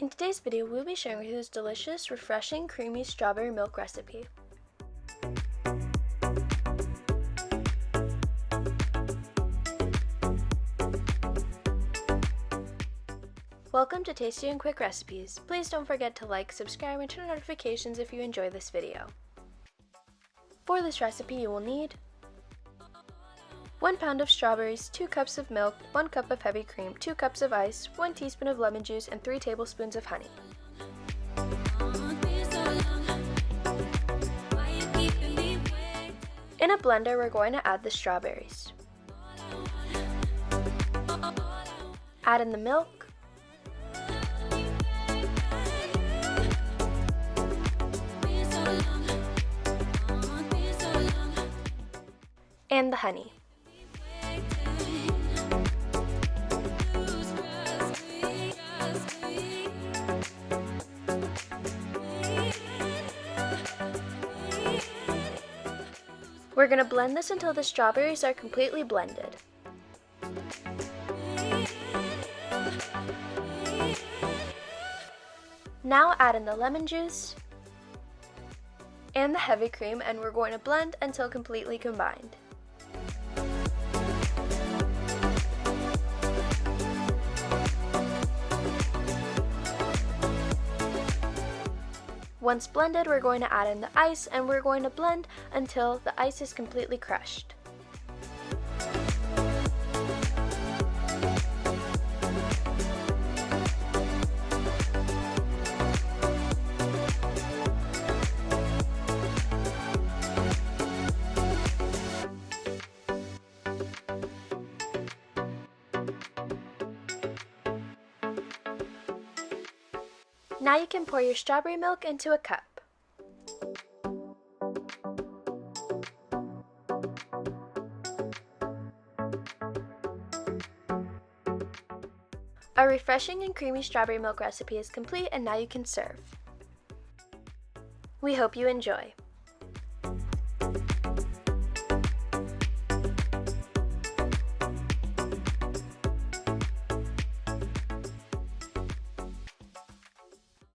In today's video, we'll be sharing with you this delicious, refreshing, creamy strawberry milk recipe. Welcome to Tasty and Quick Recipes. Please don't forget to like, subscribe, and turn on notifications if you enjoy this video. For this recipe, you will need 1 pound of strawberries, 2 cups of milk, 1 cup of heavy cream, 2 cups of ice, 1 teaspoon of lemon juice, and 3 tablespoons of honey. In a blender, we're going to add the strawberries. Add in the milk, and the honey. We're going to blend this until the strawberries are completely blended. Now add in the lemon juice and the heavy cream, and we're going to blend until completely combined. Once blended, we're going to add in the ice, and we're going to blend until the ice is completely crushed. Now you can pour your strawberry milk into a cup. Our refreshing and creamy strawberry milk recipe is complete, and now you can serve. We hope you enjoy.